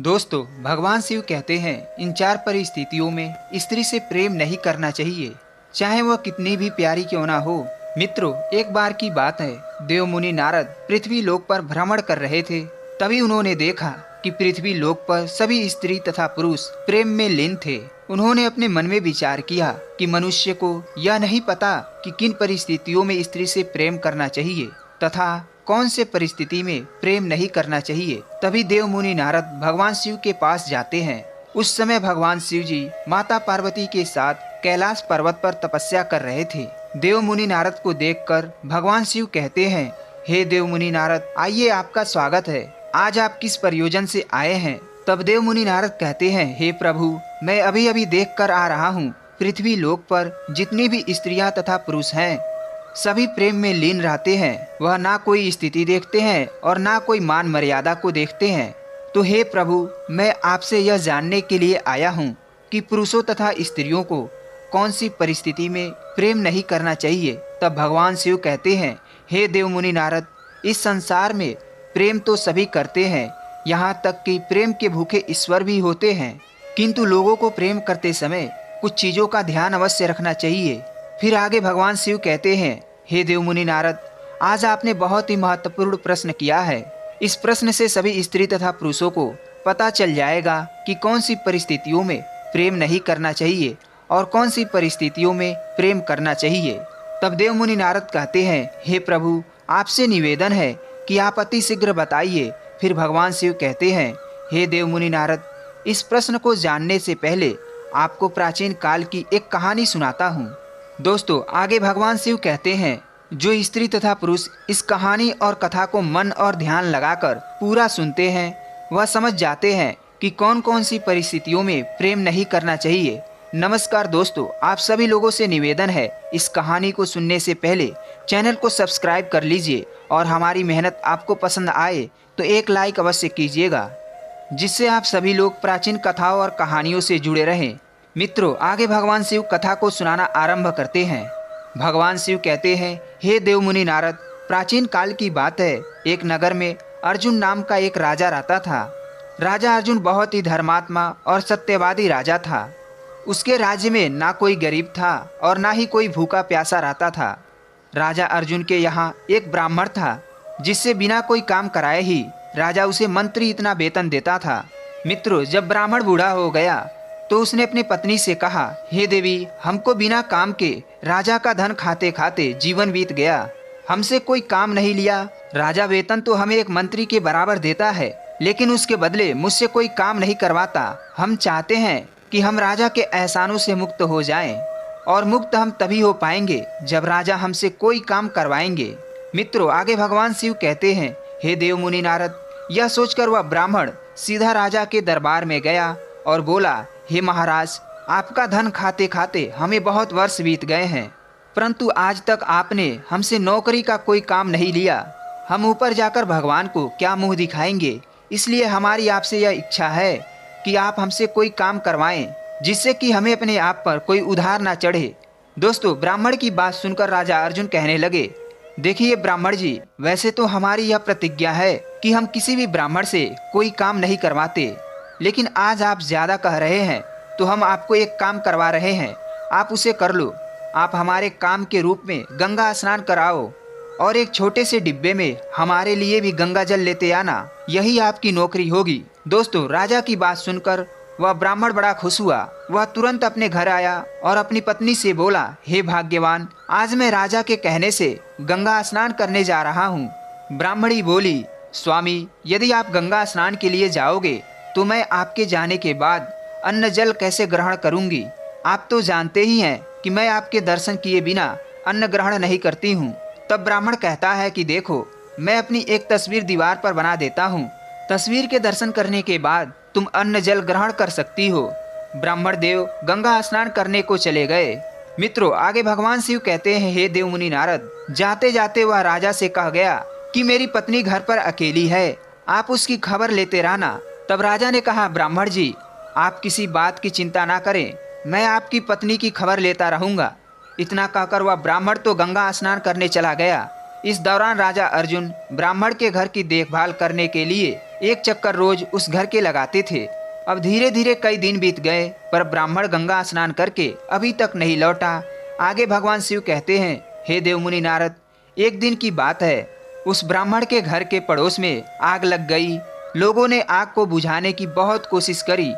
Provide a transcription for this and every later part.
दोस्तों, भगवान शिव कहते हैं इन चार परिस्थितियों में स्त्री से प्रेम नहीं करना चाहिए, चाहे वह कितनी भी प्यारी क्यों ना हो। मित्रों, एक बार की बात है, देव मुनि नारद पृथ्वी लोक पर भ्रमण कर रहे थे। तभी उन्होंने देखा कि पृथ्वी लोक पर सभी स्त्री तथा पुरुष प्रेम में लीन थे। उन्होंने अपने मन में विचार किया कि मनुष्य को यह नहीं पता कि किन परिस्थितियों में स्त्री से प्रेम करना चाहिए तथा कौन से परिस्थिति में प्रेम नहीं करना चाहिए। तभी देव मुनि नारद भगवान शिव के पास जाते हैं। उस समय भगवान शिव जी माता पार्वती के साथ कैलाश पर्वत पर तपस्या कर रहे थे। देव मुनि नारद को देखकर भगवान शिव कहते हैं, हे देव मुनि नारद, आइए, आपका स्वागत है। आज आप किस प्रयोजन से आए हैं? तब देव मुनि नारद कहते हैं, हे प्रभु, मैं अभी अभी देख कर आ रहा हूँ, पृथ्वी लोक पर जितनी भी स्त्रियां तथा पुरुष हैं सभी प्रेम में लीन रहते हैं। वह ना कोई स्थिति देखते हैं और ना कोई मान मर्यादा को देखते हैं। तो हे प्रभु, मैं आपसे यह जानने के लिए आया हूँ कि पुरुषों तथा स्त्रियों को कौन सी परिस्थिति में प्रेम नहीं करना चाहिए। तब भगवान शिव कहते हैं, हे देव मुनि नारद, इस संसार में प्रेम तो सभी करते हैं, यहाँ तक कि प्रेम के भूखे ईश्वर भी होते हैं। किंतु लोगों को प्रेम करते समय कुछ चीज़ों का ध्यान अवश्य रखना चाहिए। फिर आगे भगवान शिव कहते हैं, हे देव मुनि नारद, आज आपने बहुत ही महत्वपूर्ण प्रश्न किया है। इस प्रश्न से सभी स्त्री तथा पुरुषों को पता चल जाएगा कि कौन सी परिस्थितियों में प्रेम नहीं करना चाहिए और कौन सी परिस्थितियों में प्रेम करना चाहिए। तब देव मुनि नारद कहते हैं, हे प्रभु, आपसे निवेदन है कि आप अति शीघ्र बताइए। फिर भगवान शिव कहते हैं, हे देव मुनि नारद, इस प्रश्न को जानने से पहले आपको प्राचीन काल की एक कहानी सुनाता हूँ। दोस्तों, आगे भगवान शिव कहते हैं, जो स्त्री तथा पुरुष इस कहानी और कथा को मन और ध्यान लगाकर पूरा सुनते हैं वह समझ जाते हैं कि कौन कौन सी परिस्थितियों में प्रेम नहीं करना चाहिए। नमस्कार दोस्तों, आप सभी लोगों से निवेदन है, इस कहानी को सुनने से पहले चैनल को सब्सक्राइब कर लीजिए और हमारी मेहनत आपको पसंद आए तो एक लाइक अवश्य कीजिएगा, जिससे आप सभी लोग प्राचीन कथाओं और कहानियों से जुड़े रहें। मित्रों, आगे भगवान शिव कथा को सुनाना आरंभ करते हैं। भगवान शिव कहते हैं, हे देव मुनि नारद, प्राचीन काल की बात है, एक नगर में अर्जुन नाम का एक राजा रहता था। राजा अर्जुन बहुत ही धर्मात्मा और सत्यवादी राजा था। उसके राज्य में ना कोई गरीब था और ना ही कोई भूखा प्यासा रहता था। राजा अर्जुन के यहाँ एक ब्राह्मण था, जिससे बिना कोई काम कराए ही राजा उसे मंत्री इतना वेतन देता था। मित्रों, जब ब्राह्मण बूढ़ा हो गया तो उसने अपनी पत्नी से कहा, हे देवी, हमको बिना काम के राजा का धन खाते खाते जीवन बीत गया, हमसे कोई काम नहीं लिया। राजा वेतन तो हमें एक मंत्री के बराबर देता है, लेकिन उसके बदले मुझसे कोई काम नहीं करवाता। हम चाहते हैं कि हम राजा के एहसानों से मुक्त हो जाएं, और मुक्त हम तभी हो पाएंगे जब राजा हमसे कोई काम करवाएंगे। मित्रों, आगे भगवान शिव कहते हैं, हे देव मुनि नारद, यह सोचकर वह ब्राह्मण सीधा राजा के दरबार में गया और बोला, हे महाराज, आपका धन खाते खाते हमें बहुत वर्ष बीत गए हैं, परंतु आज तक आपने हमसे नौकरी का कोई काम नहीं लिया। हम ऊपर जाकर भगवान को क्या मुंह दिखाएंगे, इसलिए हमारी आपसे यह इच्छा है कि आप हमसे कोई काम करवाएं, जिससे कि हमें अपने आप पर कोई उधार ना चढ़े। दोस्तों, ब्राह्मण की बात सुनकर राजा अर्जुन कहने लगे, देखिए ब्राह्मण जी, वैसे तो हमारी यह प्रतिज्ञा है कि हम किसी भी ब्राह्मण से कोई काम नहीं करवाते, लेकिन आज आप ज़्यादा कह रहे हैं तो हम आपको एक काम करवा रहे हैं, आप उसे कर लो। आप हमारे काम के रूप में गंगा स्नान कराओ और एक छोटे से डिब्बे में हमारे लिए भी गंगा जल लेते आना, यही आपकी नौकरी होगी। दोस्तों, राजा की बात सुनकर वह ब्राह्मण बड़ा खुश हुआ। वह तुरंत अपने घर आया और अपनी पत्नी से बोला, हे भाग्यवान, आज मैं राजा के कहने से गंगा स्नान करने जा रहा हूँ। ब्राह्मणी बोली, स्वामी, यदि आप गंगा स्नान के लिए जाओगे तो मैं आपके जाने के बाद अन्न जल कैसे ग्रहण करूंगी? आप तो जानते ही हैं कि मैं आपके दर्शन किए बिना अन्न ग्रहण नहीं करती हूँ। तब ब्राह्मण कहता है कि देखो, मैं अपनी एक तस्वीर दीवार पर बना देता हूँ, तस्वीर के दर्शन करने के बाद तुम अन्न जल ग्रहण कर सकती हो। ब्राह्मण देव गंगा स्नान करने को चले गए। मित्रों, आगे भगवान शिव कहते हैं, हे देव मुनि नारद, जाते जाते वह राजा से कह गया कि मेरी पत्नी घर पर अकेली है, आप उसकी खबर लेते रहना। तब राजा ने कहा, ब्राह्मण जी, आप किसी बात की चिंता ना करें, मैं आपकी पत्नी की खबर लेता रहूंगा। इतना कहकर वह ब्राह्मण तो गंगा स्नान करने चला गया। इस दौरान राजा अर्जुन ब्राह्मण के घर की देखभाल करने के लिए एक चक्कर रोज उस घर के लगाते थे। अब धीरे धीरे कई दिन बीत गए, पर ब्राह्मण गंगा स्नान करके अभी तक नहीं लौटा। आगे भगवान शिव कहते हैं, हे देवमुनि नारद, एक दिन की बात है, उस ब्राह्मण के घर के पड़ोस में आग लग गई। लोगों ने आग को बुझाने की बहुत कोशिश करी,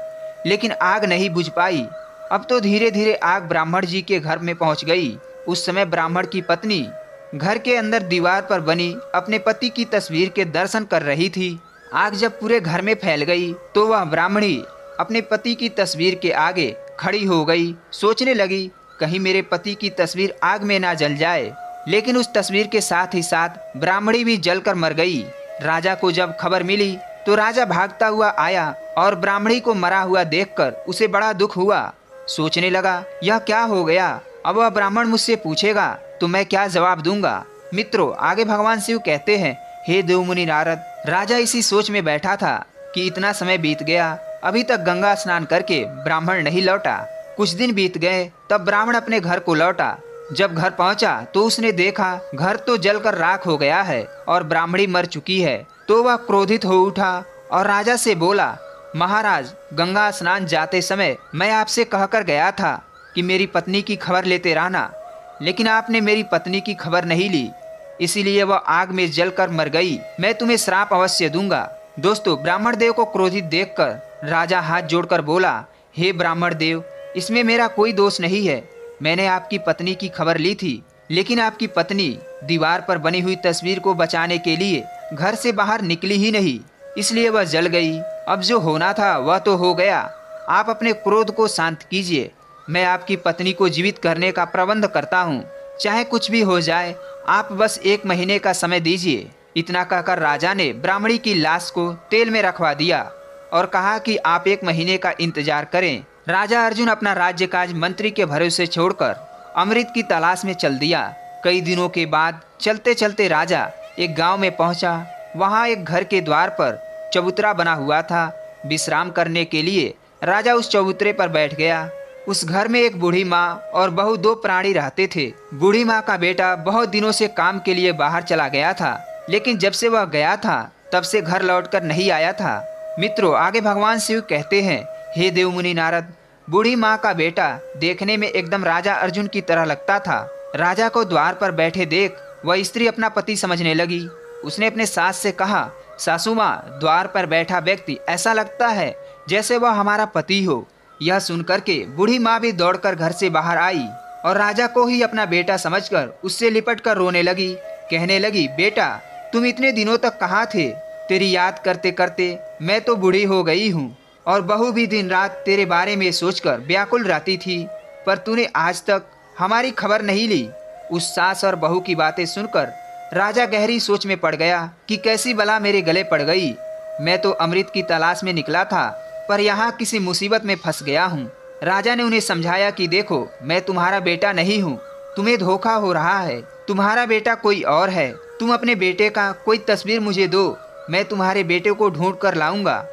लेकिन आग नहीं बुझ पाई। अब तो धीरे धीरे आग ब्राह्मण जी के घर में पहुंच गई। उस समय ब्राह्मण की पत्नी घर के अंदर दीवार पर बनी अपने पति की तस्वीर के दर्शन कर रही थी। आग जब पूरे घर में फैल गई तो वह ब्राह्मणी अपने पति की तस्वीर के आगे खड़ी हो गई। सोचने लगी, कहीं मेरे पति की तस्वीर आग में ना जल जाए। लेकिन उस तस्वीर के साथ ही साथ ब्राह्मणी भी जलकर मर गई। राजा को जब खबर मिली तो राजा भागता हुआ आया और ब्राह्मणी को मरा हुआ देखकर उसे बड़ा दुख हुआ। सोचने लगा, यह क्या हो गया, अब वह ब्राह्मण मुझसे पूछेगा तो मैं क्या जवाब दूंगा। मित्रों, आगे भगवान शिव कहते हैं, हे देवमुनि नारद, राजा इसी सोच में बैठा था कि इतना समय बीत गया, अभी तक गंगा स्नान करके ब्राह्मण नहीं लौटा। कुछ दिन बीत गए, तब ब्राह्मण अपने घर को लौटा। जब घर पहुंचा तो उसने देखा घर तो जलकर राख हो गया है और ब्राह्मणी मर चुकी है। तो वह क्रोधित हो उठा और राजा से बोला, महाराज, गंगा स्नान जाते समय मैं आपसे कहकर गया था कि मेरी पत्नी की खबर लेते रहना, लेकिन आपने मेरी पत्नी की खबर नहीं ली, इसीलिए वह आग में जलकर मर गई। मैं तुम्हें श्राप अवश्य दूंगा। दोस्तों, ब्राह्मण देव को क्रोधित देखकर राजा हाथ जोड़कर बोला, हे ब्राह्मण देव, इसमें मेरा कोई दोष नहीं है। मैंने आपकी पत्नी की खबर ली थी, लेकिन आपकी पत्नी दीवार पर बनी हुई तस्वीर को बचाने के लिए घर से बाहर निकली ही नहीं, इसलिए वह जल गई। अब जो होना था वह तो हो गया। आप अपने क्रोध को शांत कीजिए। मैं आपकी पत्नी को जीवित करने का प्रबंध करता हूँ। चाहे कुछ भी हो जाए, आप बस 1 महीने का समय दीजिए। इतना कहकर राजा ने ब्राह्मणी की लाश को तेल में रखवा दिया और कहा कि आप 1 महीने का इंतजार करें। राजा अर्जुन अपना राज्य काज मंत्री के भरोसे छोड़कर अमृत की तलाश में चल दिया। कई दिनों के बाद चलते चलते राजा एक गांव में पहुंचा। वहां एक घर के द्वार पर चबूतरा बना हुआ था। विश्राम करने के लिए राजा उस चबूतरे पर बैठ गया। उस घर में एक बूढ़ी माँ और बहू 2 प्राणी रहते थे। बूढ़ी माँ का बेटा बहुत दिनों से काम के लिए बाहर चला गया था, लेकिन जब से वह गया था तब से घर लौटकर नहीं आया था। मित्रों, आगे भगवान शिव कहते हैं, हे देवमुनि नारद, बूढ़ी माँ का बेटा देखने में एकदम राजा अर्जुन की तरह लगता था। राजा को द्वार पर बैठे देख वह स्त्री अपना पति समझने लगी। उसने अपने सास से कहा, सासू माँ, द्वार पर बैठा व्यक्ति ऐसा लगता है जैसे वह हमारा पति हो। यह सुनकर के बूढ़ी माँ भी दौड़कर घर से बाहर आई और राजा को ही अपना बेटा समझकर उससे लिपट कर रोने लगी। कहने लगी, बेटा, तुम इतने दिनों तक कहाँ थे? तेरी याद करते करते मैं तो बूढ़ी हो गई हूँ और बहू भी दिन रात तेरे बारे में सोचकर व्याकुल रहती थी, पर तूने आज तक हमारी खबर नहीं ली। उस सास और बहू की बातें सुनकर राजा गहरी सोच में पड़ गया कि कैसी बला मेरे गले पड़ गई। मैं तो अमृत की तलाश में निकला था, पर यहाँ किसी मुसीबत में फंस गया हूँ। राजा ने उन्हें समझाया कि देखो, मैं तुम्हारा बेटा नहीं हूँ, तुम्हें धोखा हो रहा है, तुम्हारा बेटा कोई और है। तुम अपने बेटे का कोई तस्वीर मुझे दो, मैं तुम्हारे बेटे को ढूंढ कर लाऊंगा।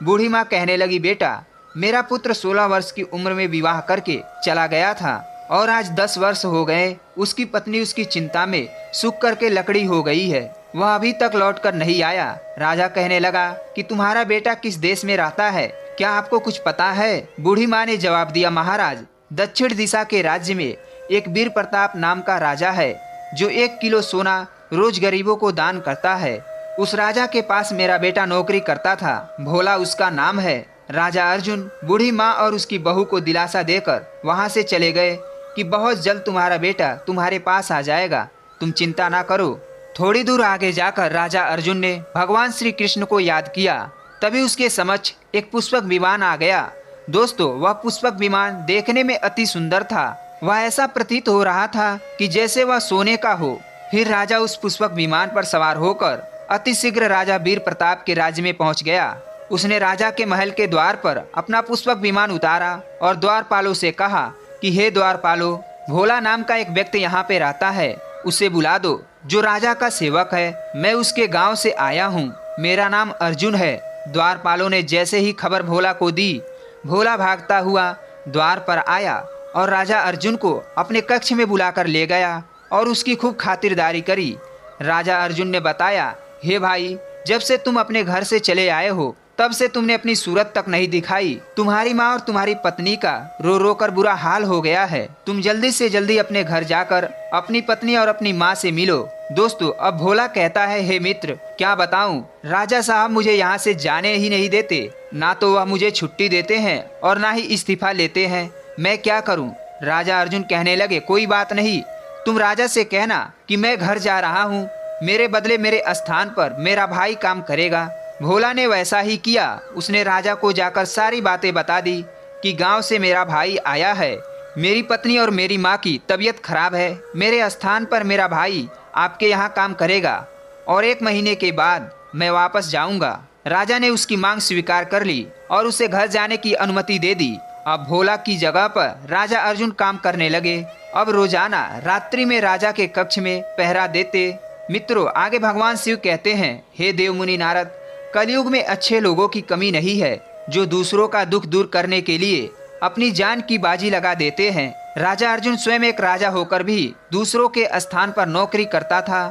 बूढ़ी माँ कहने लगी, बेटा, मेरा पुत्र 16 वर्ष की उम्र में विवाह करके चला गया था और आज 10 वर्ष हो गए। उसकी पत्नी उसकी चिंता में सूख करके लकड़ी हो गई है, वह अभी तक लौट कर नहीं आया। राजा कहने लगा कि तुम्हारा बेटा किस देश में रहता है, क्या आपको कुछ पता है? बूढ़ी माँ ने जवाब दिया, महाराज, दक्षिण दिशा के राज्य में एक वीर प्रताप नाम का राजा है, जो 1 किलो सोना रोज गरीबों को दान करता है। उस राजा के पास मेरा बेटा नौकरी करता था, भोला उसका नाम है। राजा अर्जुन बूढ़ी माँ और उसकी बहू को दिलासा देकर वहाँ से चले गए कि बहुत जल्द तुम्हारा बेटा तुम्हारे पास आ जाएगा, तुम चिंता ना करो। थोड़ी दूर आगे जाकर राजा अर्जुन ने भगवान श्री कृष्ण को याद किया। तभी उसके समक्ष एक पुष्पक विमान आ गया। दोस्तों, वह पुष्पक विमान देखने में अति सुंदर था। वह ऐसा प्रतीत हो रहा था कि जैसे वह सोने का हो। फिर राजा उस पुष्पक विमान पर सवार होकर अति शीघ्र राजा वीर प्रताप के राज्य में पहुंच गया। उसने राजा के महल के द्वार पर अपना पुष्पक विमान उतारा और द्वारपालों से कहा कि हे द्वारपालों, भोला नाम का एक व्यक्ति यहाँ पे रहता है, उसे बुला दो, जो राजा का सेवक है। मैं उसके गांव से आया हूँ, मेरा नाम अर्जुन है। द्वारपालों ने जैसे ही खबर भोला को दी, भोला भागता हुआ द्वार पर आया और राजा अर्जुन को अपने कक्ष में बुलाकर ले गया और उसकी खूब खातिरदारी करी। राजा अर्जुन ने बताया, हे भाई, जब से तुम अपने घर से चले आए हो तब से तुमने अपनी सूरत तक नहीं दिखाई। तुम्हारी माँ और तुम्हारी पत्नी का रो रो कर बुरा हाल हो गया है। तुम जल्दी से जल्दी अपने घर जाकर अपनी पत्नी और अपनी माँ से मिलो। दोस्तों, अब भोला कहता है, हे मित्र, क्या बताऊं, राजा साहब मुझे यहाँ से जाने ही नहीं देते। ना तो वह मुझे छुट्टी देते हैं और ना ही इस्तीफा लेते हैं। मैं क्या करूं? राजा अर्जुन कहने लगे, कोई बात नहीं, तुम राजा से कहना कि मैं घर जा रहा हूँ। मेरे बदले मेरे स्थान पर मेरा भाई काम करेगा। भोला ने वैसा ही किया। उसने राजा को जाकर सारी बातें बता दी कि गांव से मेरा भाई आया है, मेरी पत्नी और मेरी माँ की तबीयत खराब है, मेरे स्थान पर मेरा भाई आपके यहाँ काम करेगा और 1 महीने के बाद मैं वापस जाऊंगा। राजा ने उसकी मांग स्वीकार कर ली और उसे घर जाने की अनुमति दे दी। अब भोला की जगह पर राजा अर्जुन काम करने लगे। अब रोजाना रात्रि में राजा के कक्ष में पहरा देते। मित्रों, आगे भगवान शिव कहते हैं, हे देव मुनि नारद, कलयुग में अच्छे लोगों की कमी नहीं है जो दूसरों का दुख दूर करने के लिए अपनी जान की बाजी लगा देते हैं। राजा अर्जुन स्वयं एक राजा होकर भी दूसरों के स्थान पर नौकरी करता था।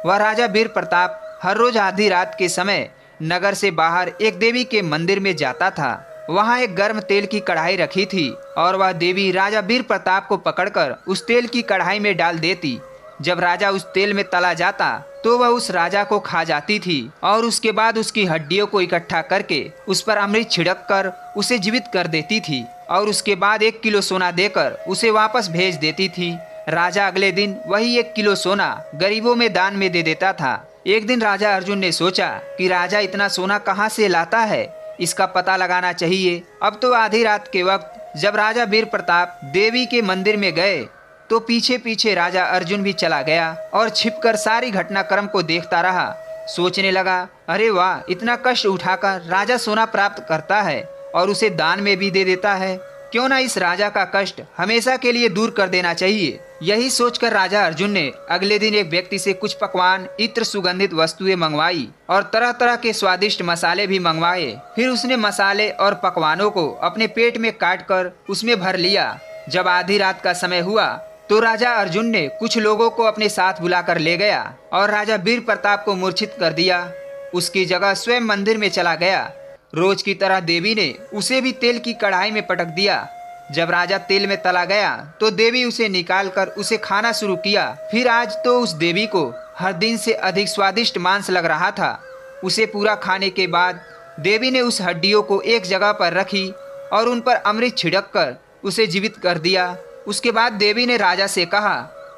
वह राजा वीर प्रताप हर रोज आधी रात के समय नगर से बाहर एक देवी के मंदिर में जाता था। वहाँ एक गर्म तेल की कढ़ाई रखी थी और वह देवी राजा वीर प्रताप को पकड़कर उस तेल की कढ़ाई में डाल देती। जब राजा उस तेल में तला जाता तो वह उस राजा को खा जाती थी और उसके बाद उसकी हड्डियों को इकट्ठा करके उस पर अमृत छिड़क कर उसे जीवित कर देती थी और उसके बाद 1 किलो सोना देकर उसे वापस भेज देती थी। राजा अगले दिन वही 1 किलो सोना गरीबों में दान में दे देता था। एक दिन राजा अर्जुन ने सोचा कि राजा इतना सोना कहाँ से लाता है, इसका पता लगाना चाहिए। अब तो आधी रात के वक्त जब राजा वीर प्रताप देवी के मंदिर में गए तो पीछे पीछे राजा अर्जुन भी चला गया और छिपकर सारी घटनाक्रम को देखता रहा। सोचने लगा, अरे वाह, इतना कष्ट उठाकर राजा सोना प्राप्त करता है और उसे दान में भी दे देता है। क्यों ना इस राजा का कष्ट हमेशा के लिए दूर कर देना चाहिए। यही सोचकर राजा अर्जुन ने अगले दिन एक व्यक्ति से कुछ पकवान, इत्र, सुगंधित वस्तुएं मंगवाई और तरह तरह के स्वादिष्ट मसाले भी मंगवाए। फिर उसने मसाले और पकवानों को अपने पेट में काट कर उसमें भर लिया। जब आधी रात का समय हुआ तो राजा अर्जुन ने कुछ लोगों को अपने साथ बुलाकर ले गया और राजा वीर प्रताप को मूर्छित कर दिया। उसकी जगह स्वयं मंदिर में चला गया। रोज की तरह देवी ने उसे भी तेल की कढ़ाई में पटक दिया। जब राजा तेल में तला गया तो देवी उसे निकालकर उसे खाना शुरू किया। फिर आज तो उस देवी को हर दिन से अधिक स्वादिष्ट मांस लग रहा था। उसे पूरा खाने के बाद देवी ने उस हड्डियों को एक जगह पर रखी और उन पर अमृत छिड़क कर उसे जीवित कर दिया। उसके बाद देवी ने राजा से कहा,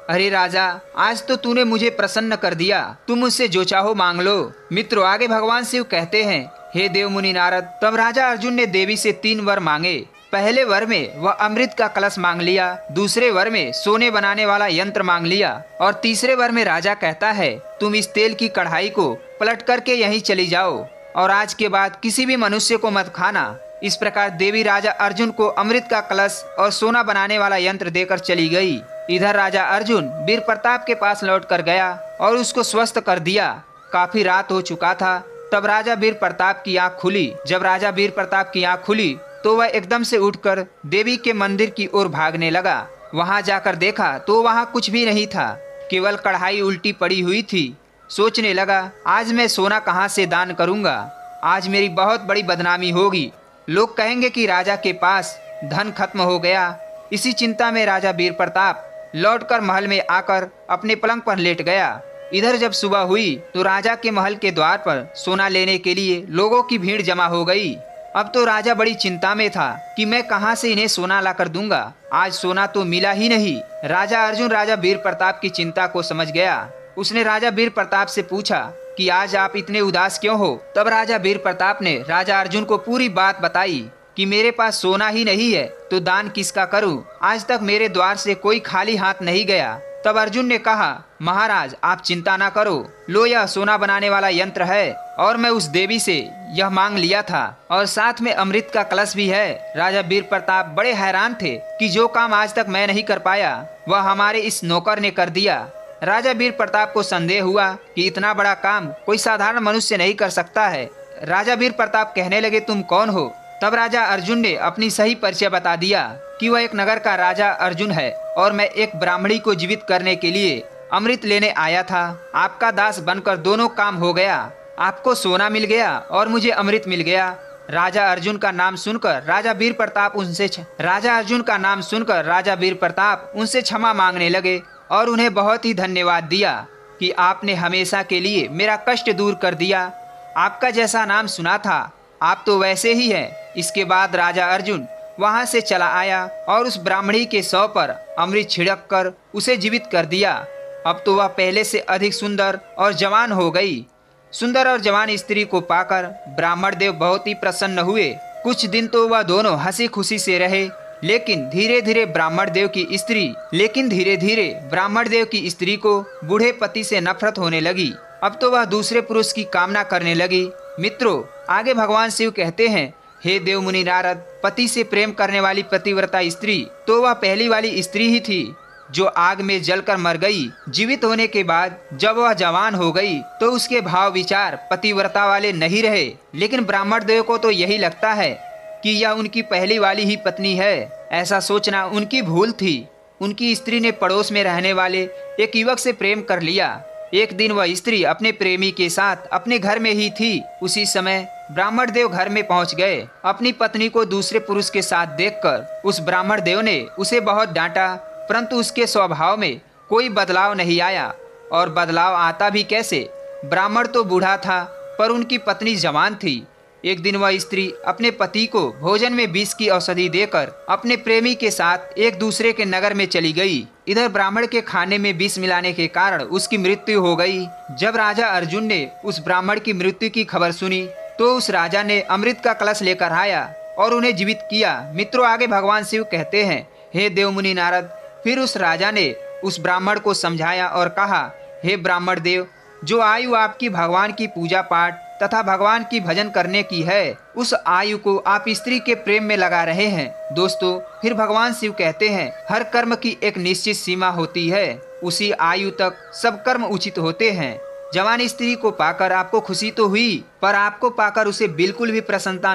अरे राजा, आज तो तूने मुझे प्रसन्न कर दिया, तुम मुझसे जो चाहो मांग लो। मित्रों, आगे भगवान शिव कहते हैं, हे देव मुनि नारद, तब राजा अर्जुन ने देवी से 3 वर मांगे। पहले वर में वह अमृत का कलश मांग लिया, दूसरे वर में सोने बनाने वाला यंत्र मांग लिया और तीसरे वर में राजा कहता है, तुम इस तेल की कढ़ाई को पलट करके यहीं चली जाओ और आज के बाद किसी भी मनुष्य को मत खाना। इस प्रकार देवी राजा अर्जुन को अमृत का कलश और सोना बनाने वाला यंत्र देकर चली गई। इधर राजा अर्जुन वीर प्रताप के पास लौट कर गया और उसको स्वस्थ कर दिया। काफी रात हो चुका था। तब राजा वीर प्रताप की आंख खुली। जब राजा वीर प्रताप की आंख खुली तो वह एकदम से उठकर देवी के मंदिर की ओर भागने लगा। वहां जाकर देखा तो वहां कुछ भी नहीं था, केवल कढ़ाई उल्टी पड़ी हुई थी। सोचने लगा, आज मैं सोना कहाँ से दान करूंगा, आज मेरी बहुत बड़ी बदनामी होगी। लोग कहेंगे कि राजा के पास धन खत्म हो गया। इसी चिंता में राजा वीर प्रताप लौटकर महल में आकर अपने पलंग पर लेट गया। इधर जब सुबह हुई तो राजा के महल के द्वार पर सोना लेने के लिए लोगों की भीड़ जमा हो गई। अब तो राजा बड़ी चिंता में था कि मैं कहां से इन्हें सोना लाकर दूंगा। आज सोना तो मिला ही नहीं। राजा अर्जुन राजा वीर प्रताप की चिंता को समझ गया। उसने राजा वीर प्रताप से पूछा कि आज आप इतने उदास क्यों हो। तब राजा वीर प्रताप ने राजा अर्जुन को पूरी बात बताई कि मेरे पास सोना ही नहीं है तो दान किसका करूं, आज तक मेरे द्वार से कोई खाली हाथ नहीं गया। तब अर्जुन ने कहा, महाराज आप चिंता ना करो, लो यह सोना बनाने वाला यंत्र है और मैं उस देवी से यह मांग लिया था और साथ में अमृत का कलश भी है। राजा वीर प्रताप बड़े हैरान थे कि जो काम आज तक मैं नहीं कर पाया वह हमारे इस नौकर ने कर दिया। राजा वीर प्रताप को संदेह हुआ कि इतना बड़ा काम कोई साधारण मनुष्य नहीं कर सकता है। राजा वीर प्रताप कहने लगे, तुम कौन हो। तब राजा अर्जुन ने अपनी सही परिचय बता दिया कि वह एक नगर का राजा अर्जुन है और मैं एक ब्राह्मणी को जीवित करने के लिए अमृत लेने आया था। आपका दास बनकर दोनों काम हो गया। आपको सोना मिल गया और मुझे अमृत मिल गया। राजा अर्जुन का नाम सुनकर राजा वीर प्रताप उनसे क्षमा मांगने लगे और उन्हें बहुत ही धन्यवाद दिया कि आपने हमेशा के लिए मेरा कष्ट दूर कर दिया। आपका जैसा नाम सुना था आप तो वैसे ही हैं। इसके बाद राजा अर्जुन वहां से चला आया और उस ब्राह्मणी के शव पर अमृत छिड़क कर उसे जीवित कर दिया। अब तो वह पहले से अधिक सुंदर और जवान हो गई। सुंदर और जवान स्त्री को पाकर ब्राह्मण देव बहुत ही प्रसन्न हुए। कुछ दिन तो वह दोनों हंसी खुशी से रहे, लेकिन धीरे धीरे ब्राह्मण देव की स्त्री को बूढ़े पति से नफरत होने लगी। अब तो वह दूसरे पुरुष की कामना करने लगी। मित्रों, आगे भगवान शिव कहते हैं, हे देव मुनि नारद, पति से प्रेम करने वाली पतिव्रता स्त्री तो वह पहली वाली स्त्री ही थी जो आग में जलकर मर गई। जीवित होने के बाद जब वह जवान हो गई तो उसके भाव विचार पतिव्रता वाले नहीं रहे। लेकिन ब्राह्मण देव को तो यही लगता है कि यह उनकी पहली वाली ही पत्नी है। ऐसा सोचना उनकी भूल थी। उनकी स्त्री ने पड़ोस में रहने वाले एक युवक से प्रेम कर लिया। एक दिन वह स्त्री अपने प्रेमी के साथ अपने घर में ही थी। उसी समय ब्राह्मण देव घर में पहुंच गए। अपनी पत्नी को दूसरे पुरुष के साथ देखकर उस ब्राह्मण देव ने उसे बहुत डांटा, परंतु उसके स्वभाव में कोई बदलाव नहीं आया। और बदलाव आता भी कैसे? ब्राह्मण तो बूढ़ा था पर उनकी पत्नी जवान थी। एक दिन वह स्त्री अपने पति को भोजन में विष की औषधि देकर अपने प्रेमी के साथ एक दूसरे के नगर में चली गई। इधर ब्राह्मण के खाने में विष मिलाने के कारण उसकी मृत्यु हो गई। जब राजा अर्जुन ने उस ब्राह्मण की मृत्यु की खबर सुनी तो उस राजा ने अमृत का कलश लेकर आया और उन्हें जीवित किया। मित्रों, आगे भगवान शिव कहते हैं, हे देव मुनि नारद, फिर उस राजा ने उस ब्राह्मण को समझाया और कहा, हे ब्राह्मण देव, जो आयु आपकी भगवान की पूजा पाठ तथा भगवान की भजन करने की है, उस आयु को आप स्त्री के प्रेम में लगा रहे हैं। दोस्तों, फिर भगवान शिव कहते हैं, हर कर्म की एक निश्चित सीमा होती है। उसी आयु तक सब कर्म उचित होते हैं। जवान स्त्री को पाकर आपको खुशी तो हुई, पर आपको पाकर उसे बिल्कुल भी प्रसन्नता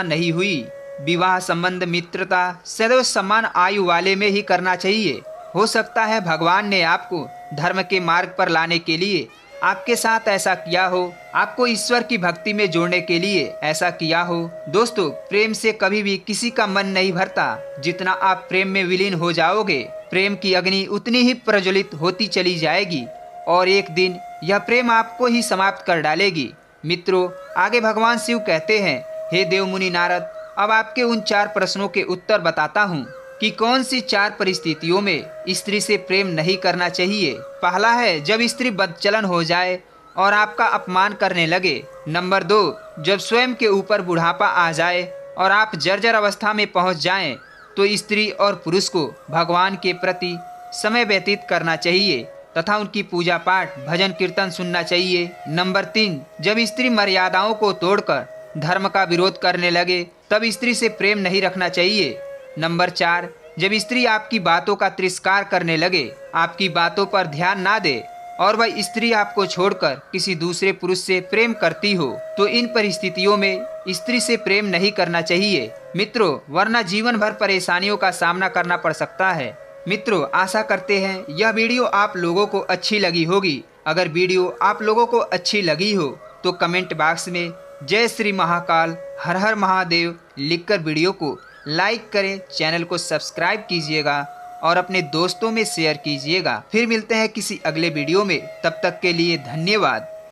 नहीं हुई। विवाह संबंध मित्रता सदैव समान आयु वाले में ही करना चाहिए। हो सकता है भगवान ने आपको धर्म के मार्ग पर लाने के लिए आपके साथ ऐसा किया हो, आपको ईश्वर की भक्ति में जोड़ने के लिए ऐसा किया हो। दोस्तों, प्रेम से कभी भी किसी का मन नहीं भरता। जितना आप प्रेम में विलीन हो जाओगे, प्रेम की अग्नि उतनी ही प्रज्वलित होती चली जाएगी और एक दिन यह प्रेम आपको ही समाप्त कर डालेगी। मित्रों, आगे भगवान शिव कहते हैं, हे देव मुनि नारद, अब आपके उन 4 प्रश्नों के उत्तर बताता हूँ कि कौन सी 4 परिस्थितियों में स्त्री से प्रेम नहीं करना चाहिए। पहला है, जब स्त्री बदचलन हो जाए और आपका अपमान करने लगे। नंबर 2, जब स्वयं के ऊपर बुढ़ापा आ जाए और आप जर्जर अवस्था में पहुंच जाएं, तो स्त्री और पुरुष को भगवान के प्रति समय व्यतीत करना चाहिए तथा उनकी पूजा पाठ भजन कीर्तन सुनना चाहिए। नंबर 3, जब स्त्री मर्यादाओं को तोड़कर धर्म का विरोध करने लगे, तब स्त्री से प्रेम नहीं रखना चाहिए। नंबर 4, जब स्त्री आपकी बातों का तिरस्कार करने लगे, आपकी बातों पर ध्यान ना दे और वह स्त्री आपको छोड़कर किसी दूसरे पुरुष से प्रेम करती हो, तो इन परिस्थितियों में स्त्री से प्रेम नहीं करना चाहिए मित्रों, वरना जीवन भर परेशानियों का सामना करना पड़ सकता है। मित्रों, आशा करते हैं यह वीडियो आप लोगों को अच्छी लगी होगी। अगर वीडियो आप लोगों को अच्छी लगी हो तो कमेंट बॉक्स में जय श्री महाकाल हर हर महादेव लिखकर वीडियो को लाइक करें, चैनल को सब्सक्राइब कीजिएगा और अपने दोस्तों में शेयर कीजिएगा। फिर मिलते हैं किसी अगले वीडियो में, तब तक के लिए धन्यवाद।